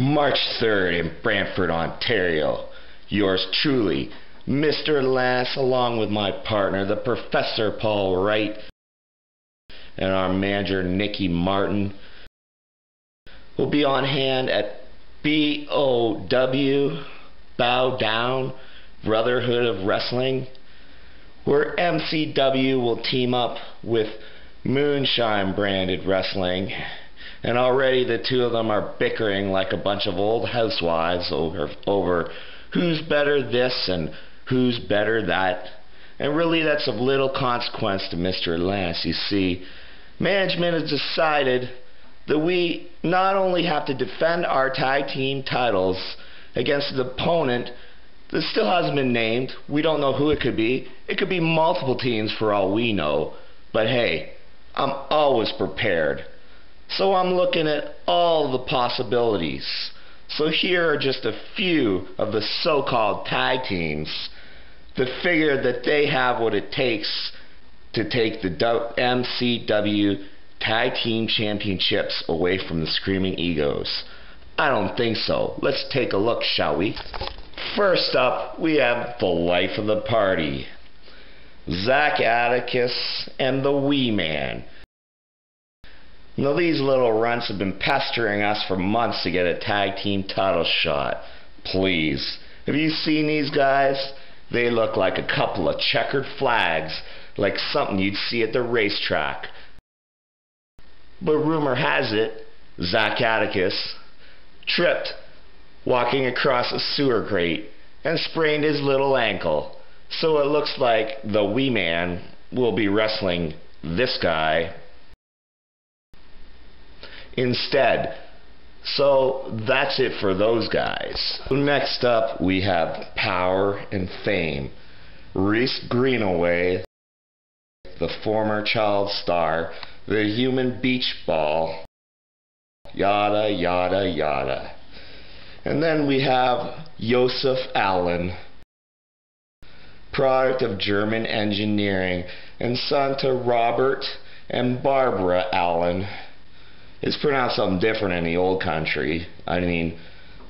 March 3rd in Brantford, Ontario. Yours truly, Mr. Lance, along with my partner, the Professor Paul Wright, and our manager, Nicky Martin, will be on hand at BOW Brotherhood of Wrestling, where MCW will team up with Moonshine branded wrestling. And already the two of them are bickering like a bunch of old housewives over who's better this and who's better that. And really that's of little consequence to Mr. Lance. You see, management has decided that we not only have to defend our tag team titles against an opponent that still hasn't been named. We don't know who it could be. It could be multiple teams for all we know. But hey, I'm always prepared. So I'm looking at all the possibilities. So here are just a few of the so-called tag teams that figure that they have what it takes to take the MCW Tag Team Championships away from the Screaming Egos. I don't think so. Let's take a look, shall we? First up, we have the life of the party, Zach Atticus and the Wee Man. Now these little runts have been pestering us for months to get a tag team title shot. Please, have you seen these guys? They look like a couple of checkered flags, like something you'd see at the racetrack. But rumor has it, Zach Atticus tripped walking across a sewer grate and sprained his little ankle. So it looks like the Wee Man will be wrestling this guy instead. So that's it for those guys. Next up we have Power and Fame. Reese Greenaway, the former child star, the human beach ball, yada yada yada. And then we have Joseph Allen, product of German engineering and son to Robert and Barbara Allen. It's pronounced something different in the old country. I mean,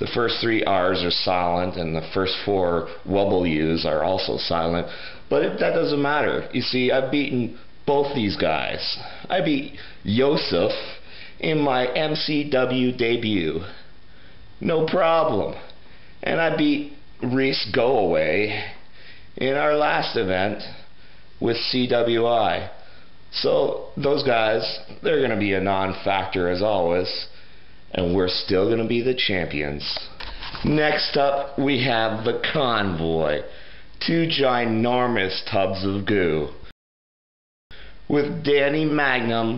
the first three R's are silent and the first four W's are also silent. But that doesn't matter. You see, I've beaten both these guys. I beat Joseph in my MCW debut. No problem. And I beat Reese Go-Away in our last event with CWI. So those guys, they're going to be a non-factor as always, and we're still going to be the champions. Next up we have the Convoy, two ginormous tubs of goo, with Danny Magnum,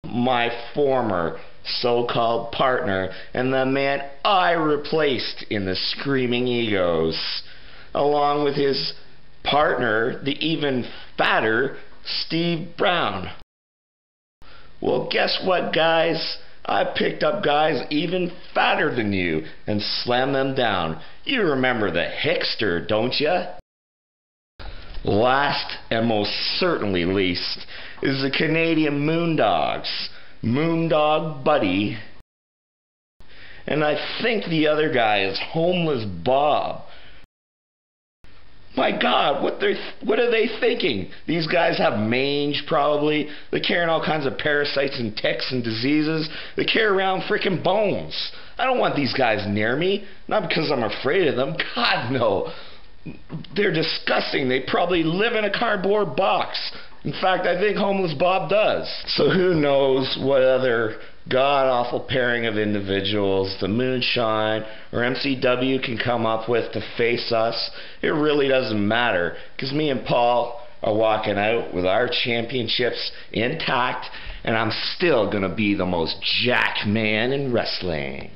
my former so-called partner and the man I replaced in the Screaming Egos, along with his partner, the even fatter Steve Brown. Well, guess what, guys? I picked up guys even fatter than you and slammed them down. You remember the Hickster, don't you? Last and most certainly least is the Canadian Moondogs, Moondog Buddy, and I think the other guy is Homeless Bob. My God, what are they thinking? These guys have mange, probably. They're carrying all kinds of parasites and ticks and diseases. They carry around freaking bones. I don't want these guys near me. Not because I'm afraid of them. God, no. They're disgusting. They probably live in a cardboard box. In fact, I think Homeless Bob does. So who knows what other god-awful pairing of individuals the Moonshine or MCW can come up with to face us. It really doesn't matter, because me and Paul are walking out with our championships intact, and I'm still going to be the most jacked man in wrestling.